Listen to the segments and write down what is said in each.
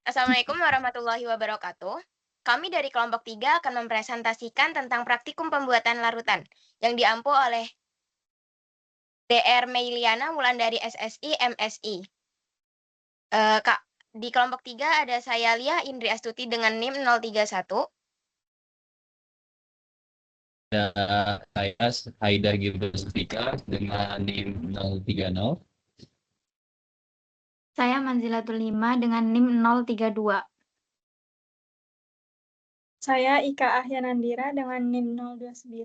Assalamualaikum warahmatullahi wabarakatuh. Kami dari kelompok 3 akan mempresentasikan tentang praktikum pembuatan larutan yang diampu oleh DR Meiliana Wulandari SSI MSI. Kak, di kelompok 3 ada saya Lia Indri Astuti dengan NIM 031. Ada saya Haida Gilbastika dengan NIM 030. Saya Manzilatul Lima dengan NIM 032. Saya Ika Ahyanandira dengan NIM 029.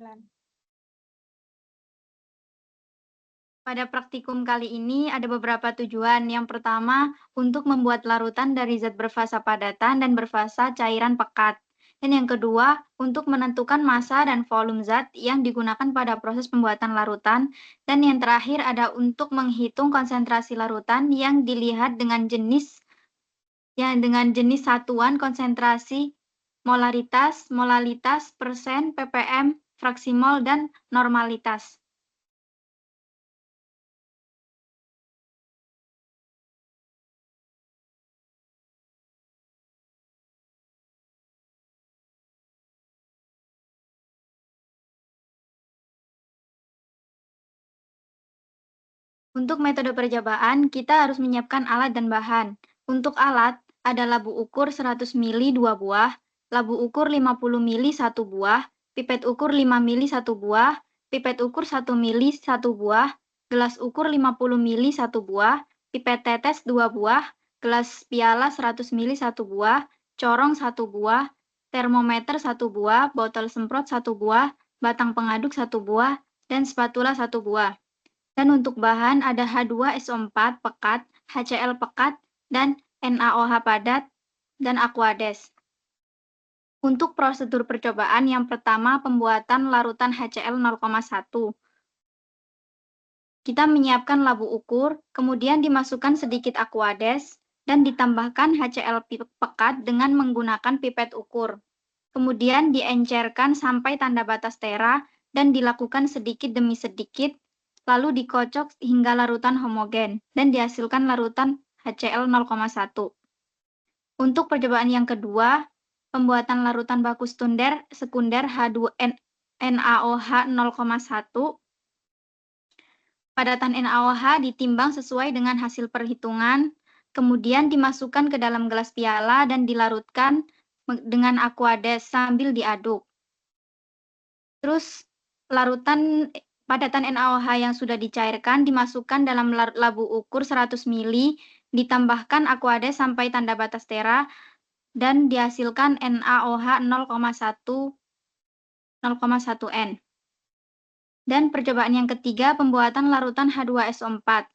Pada praktikum kali ini ada beberapa tujuan. Yang pertama, untuk membuat larutan dari zat berfasa padatan dan berfasa cairan pekat. Dan yang kedua, untuk menentukan massa dan volume zat yang digunakan pada proses pembuatan larutan. Dan yang terakhir ada untuk menghitung konsentrasi larutan yang dilihat dengan jenis satuan konsentrasi molalitas, persen, ppm, fraksi mol, dan normalitas. Untuk metode percobaan, kita harus menyiapkan alat dan bahan. Untuk alat, ada labu ukur 100 ml 2 buah, labu ukur 50 ml 1 buah, pipet ukur 5 ml 1 buah, pipet ukur 1 ml 1 buah, gelas ukur 50 ml 1 buah, pipet tetes 2 buah, gelas piala 100 ml 1 buah, corong 1 buah, termometer 1 buah, botol semprot 1 buah, batang pengaduk 1 buah, dan spatula 1 buah. Dan untuk bahan ada H2SO4 pekat, HCl pekat, dan NaOH padat, dan Aquades. Untuk prosedur percobaan, yang pertama pembuatan larutan HCl 0,1. Kita menyiapkan labu ukur, kemudian dimasukkan sedikit Aquades, dan ditambahkan HCl pekat dengan menggunakan pipet ukur. Kemudian diencerkan sampai tanda batas tera, dan dilakukan sedikit demi sedikit, lalu dikocok hingga larutan homogen, dan dihasilkan larutan HCl 0,1. Untuk percobaan yang kedua, pembuatan larutan baku sekunder H2NaOH 0,1. Padatan NaOH ditimbang sesuai dengan hasil perhitungan, kemudian dimasukkan ke dalam gelas piala dan dilarutkan dengan Aquades sambil diaduk. Terus padatan NaOH yang sudah dicairkan dimasukkan dalam labu ukur 100 ml, ditambahkan Aquades sampai tanda batas tera, dan dihasilkan NaOH 0,1 N. Dan percobaan yang ketiga, pembuatan larutan H2SO4.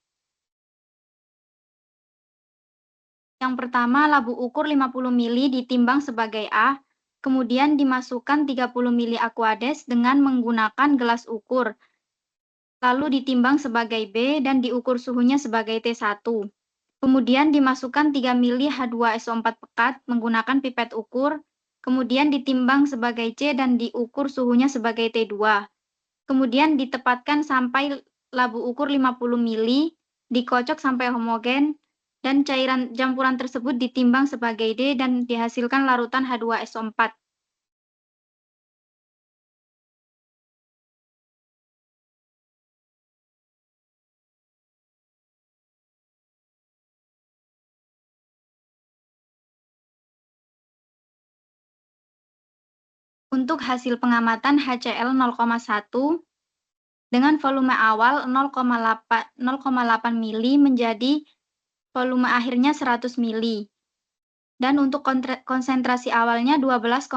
Yang pertama, labu ukur 50 ml ditimbang sebagai A, kemudian dimasukkan 30 ml Aquades dengan menggunakan gelas ukur, lalu ditimbang sebagai B dan diukur suhunya sebagai T1. Kemudian dimasukkan 3 ml H2SO4 pekat menggunakan pipet ukur, kemudian ditimbang sebagai C dan diukur suhunya sebagai T2. Kemudian ditepatkan sampai labu ukur 50 ml, dikocok sampai homogen, dan cairan campuran tersebut ditimbang sebagai D dan dihasilkan larutan H2SO4. Untuk hasil pengamatan HCl 0,1 dengan volume awal 0,8 ml menjadi volume akhirnya 100 ml. Dan untuk konsentrasi awalnya 12,06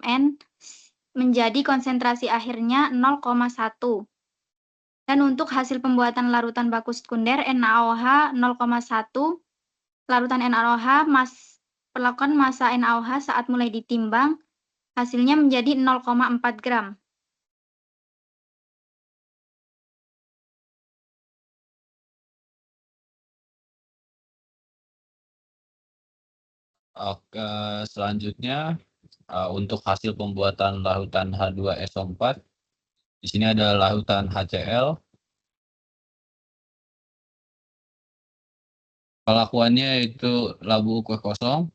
N menjadi konsentrasi akhirnya 0,1. Dan untuk hasil pembuatan larutan baku sekunder NaOH 0,1, larutan NaOH perlakuan massa NaOH saat mulai ditimbang, hasilnya menjadi 0,4 gram. Oke, selanjutnya untuk hasil pembuatan larutan H2SO4, di sini ada larutan HCl. Pelakuannya itu labu ukur kosong,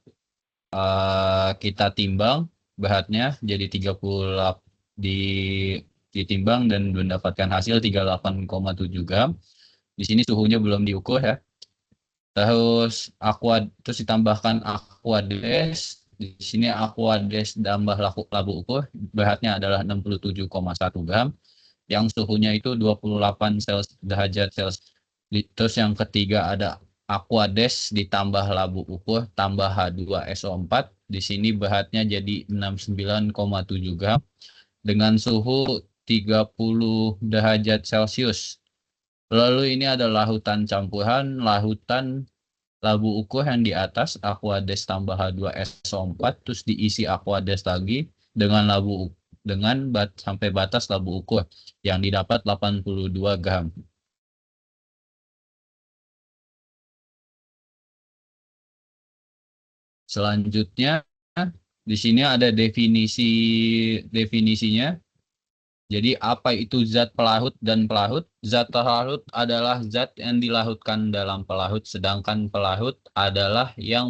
kita timbang beratnya jadi 30 ditimbang dan mendapatkan hasil 38,7 gram. Di sini suhunya belum diukur ya. Terus terus ditambahkan Aquades. Di sini Aquades tambah labu ukur, beratnya adalah 67,1 gram. Yang suhunya itu 28 derajat Celcius. Terus yang ketiga ada Aquades ditambah labu ukur tambah H2SO4. Di sini beratnya jadi 69,7 gram dengan suhu 30 derajat Celcius. Lalu ini ada larutan campuran, larutan labu ukur yang di atas Aquades tambah H2SO4 terus diisi Aquades lagi dengan sampai batas labu ukur yang didapat 82 gram. Selanjutnya di sini ada definisinya. Jadi apa itu zat pelarut dan pelarut? Zat pelarut adalah zat yang dilarutkan dalam pelarut, sedangkan pelarut adalah yang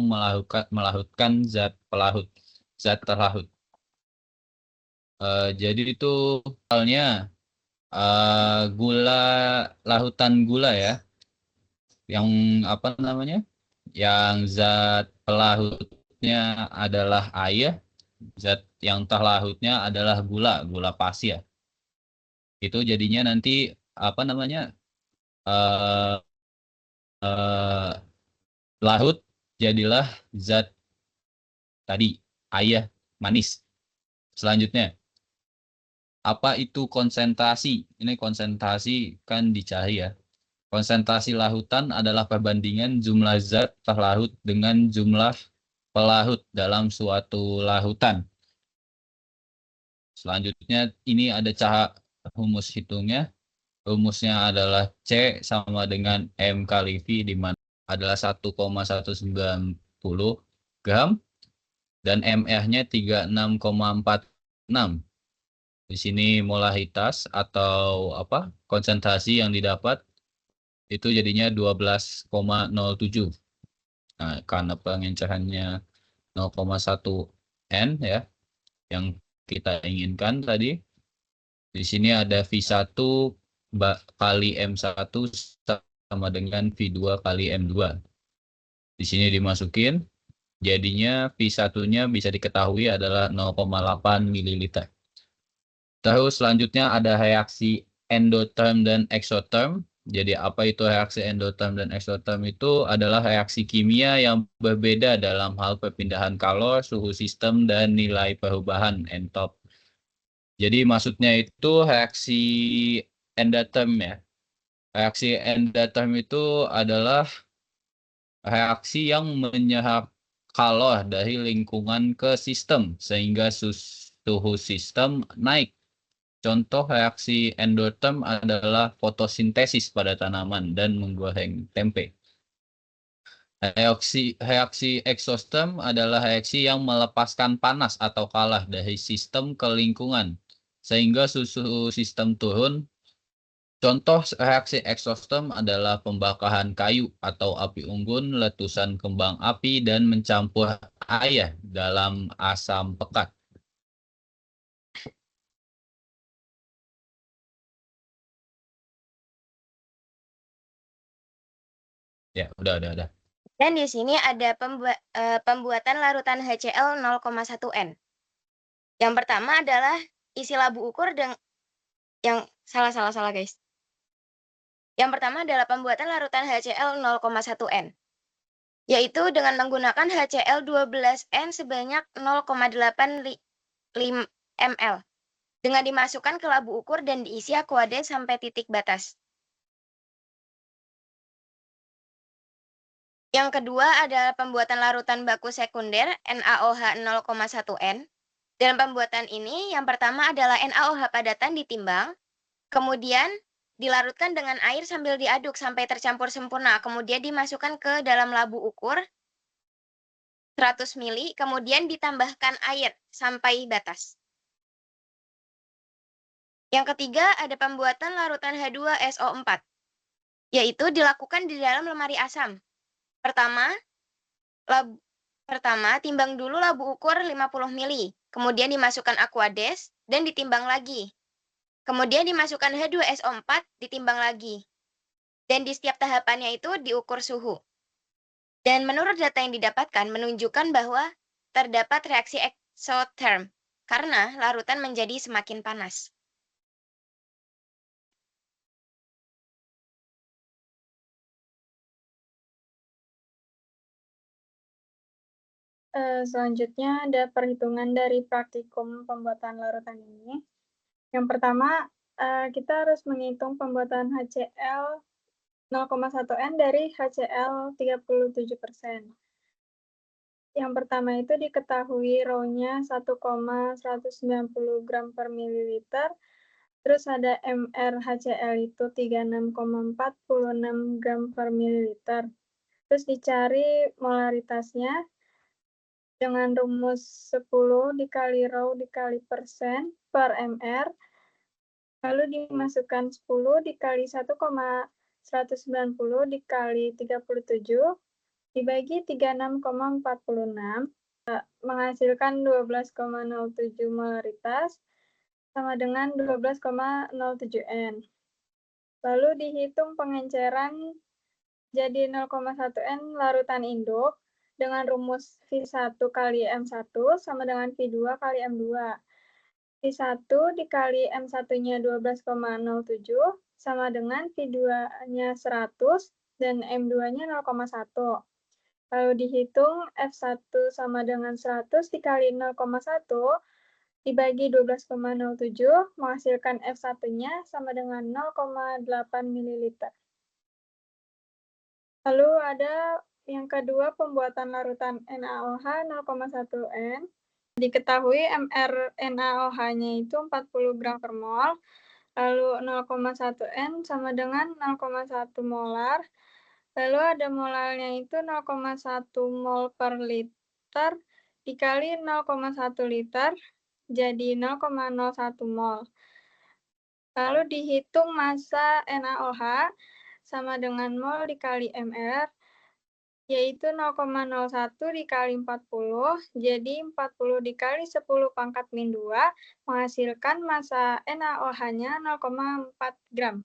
melarutkan zat pelarut, zat terlarut. Jadi itu misalnya larutan gula ya, yang apa namanya? Yang zat pelarutnya adalah air, zat yang terlarutnya adalah gula pasir. Itu jadinya nanti apa namanya larut jadilah zat tadi air manis. Selanjutnya apa itu konsentrasi? Ini konsentrasi kan dicari ya. Konsentrasi larutan adalah perbandingan jumlah zat terlarut dengan jumlah pelarut dalam suatu larutan. Selanjutnya ini ada cara rumus hitungnya. Rumusnya adalah C sama dengan M kali V, di mana adalah 1,190 gram dan MR-nya 36,46. Di sini molaritas atau konsentrasi yang didapat itu jadinya 12,07. Nah, karena pengencerannya 0,1 N ya yang kita inginkan tadi. Di sini ada V1 kali M1 sama dengan V2 kali M2. Di sini dimasukin, jadinya V1-nya bisa diketahui adalah 0,8 ml. Terus selanjutnya ada reaksi endotherm dan exotherm. Jadi apa itu reaksi endotherm dan exotherm? Itu adalah reaksi kimia yang berbeda dalam hal perpindahan kalor, suhu sistem, dan nilai perubahan entop. Jadi maksudnya itu reaksi endotherm ya. Reaksi endotherm itu adalah reaksi yang menyerap kalor dari lingkungan ke sistem sehingga suhu sistem naik. Contoh reaksi endotherm adalah fotosintesis pada tanaman dan menggoreng tempe. Reaksi exotherm adalah reaksi yang melepaskan panas atau kalor dari sistem ke lingkungan sehingga suhu sistem turun. Contoh reaksi exotherm adalah pembakaran kayu atau api unggun, letusan kembang api, dan mencampur air dalam asam pekat. Ya, udah. Dan di sini ada pembuatan larutan HCl 0,1 N. Yang pertama adalah isi labu ukur yang salah guys. Yang pertama adalah pembuatan larutan HCl 0,1 N. Yaitu dengan menggunakan HCl 12N sebanyak 0,85 ml. Dengan dimasukkan ke labu ukur dan diisi Aquades sampai titik batas. Yang kedua adalah pembuatan larutan baku sekunder NaOH 0,1 N. Dalam pembuatan ini, yang pertama adalah NaOH padatan ditimbang, kemudian dilarutkan dengan air sambil diaduk sampai tercampur sempurna, kemudian dimasukkan ke dalam labu ukur 100 ml, kemudian ditambahkan air sampai batas. Yang ketiga ada pembuatan larutan H2SO4, yaitu dilakukan di dalam lemari asam. Pertama, timbang dulu labu ukur 50 mili, kemudian dimasukkan Aquades dan ditimbang lagi. Kemudian dimasukkan H2SO4, ditimbang lagi. Dan di setiap tahapannya itu diukur suhu. Dan menurut data yang didapatkan menunjukkan bahwa terdapat reaksi exotherm karena larutan menjadi semakin panas. Selanjutnya ada perhitungan dari praktikum pembuatan larutan ini. Yang pertama, kita harus menghitung pembuatan HCl 0,1N dari HCl 37%. Yang pertama itu diketahui rho-nya 1,190 gram per mililiter, terus ada MrHCl itu 36,46 gram per mililiter. Terus dicari molaritasnya dengan rumus 10 dikali rho dikali persen per mr, lalu dimasukkan 10 dikali 1,190 dikali 37, dibagi 36,46, menghasilkan 12,07 molaritas, sama dengan 12,07 N. Lalu dihitung pengenceran jadi 0,1 N larutan induk, dengan rumus V1 kali M1 sama dengan V2 kali M2. V1 dikali M1-nya 12,07 sama dengan V2-nya 100 dan M2-nya 0,1. Lalu dihitung F1 sama dengan 100 dikali 0,1 dibagi 12,07 menghasilkan F1-nya sama dengan 0,8 ml. Lalu ada yang kedua, pembuatan larutan NaOH 0,1 N. Diketahui mRNaOH-nya itu 40 gram per mol, lalu 0,1 N sama dengan 0,1 molar, lalu ada molalnya itu 0,1 mol per liter dikali 0,1 liter, jadi 0,01 mol. Lalu dihitung massa NaOH sama dengan mol dikali mR, yaitu 0,01 dikali 40, jadi 40 dikali 10 pangkat min 2, menghasilkan massa NaOH-nya 0,4 gram.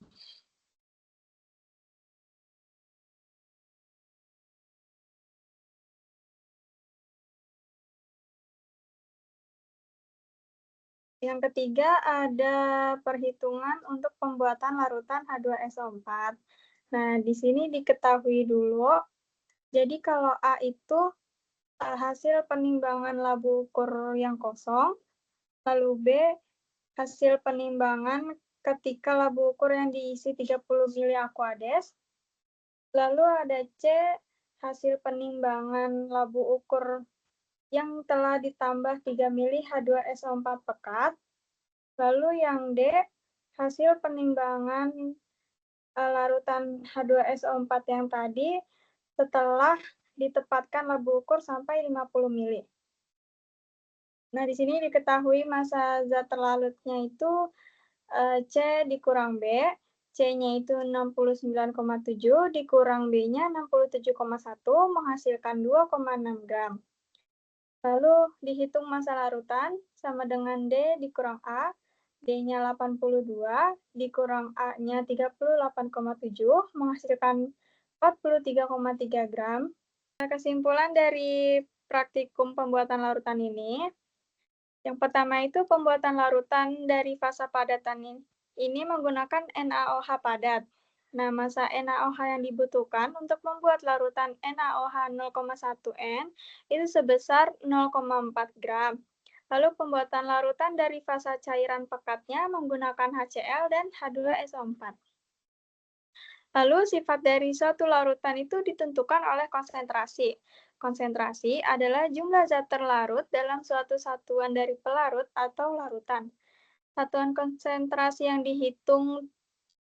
Yang ketiga ada perhitungan untuk pembuatan larutan H2SO4. Nah, di sini diketahui dulu, jadi kalau A itu hasil penimbangan labu ukur yang kosong, lalu B hasil penimbangan ketika labu ukur yang diisi 30 mili Aquades, lalu ada C hasil penimbangan labu ukur yang telah ditambah 3 mili H2SO4 pekat, lalu yang D hasil penimbangan larutan H2SO4 yang tadi setelah ditepatkan labu ukur sampai 50 mili. Nah, di sini diketahui massa zat terlarutnya itu C dikurang B, C-nya itu 69,7, dikurang B-nya 67,1, menghasilkan 2,6 gram. Lalu dihitung massa larutan sama dengan D dikurang A, D-nya 82, dikurang A-nya 38,7, menghasilkan 43,3 gram. Nah, kesimpulan dari praktikum pembuatan larutan ini, yang pertama itu pembuatan larutan dari fasa padatan ini menggunakan NaOH padat. Nah, massa NaOH yang dibutuhkan untuk membuat larutan NaOH 0,1 N itu sebesar 0,4 gram. Lalu pembuatan larutan dari fasa cairan pekatnya menggunakan HCl dan H2SO4. Lalu sifat dari suatu larutan itu ditentukan oleh konsentrasi. Konsentrasi adalah jumlah zat terlarut dalam suatu satuan dari pelarut atau larutan. Satuan konsentrasi yang dihitung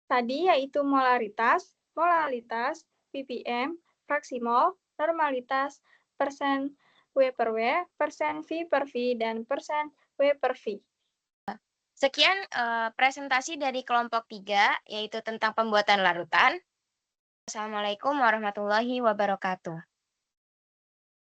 tadi yaitu molaritas, molalitas, ppm, fraksi mol, normalitas, persen W per W, persen V per V, dan persen W per V. Sekian presentasi dari kelompok 3, yaitu tentang pembuatan larutan. Assalamualaikum warahmatullahi wabarakatuh.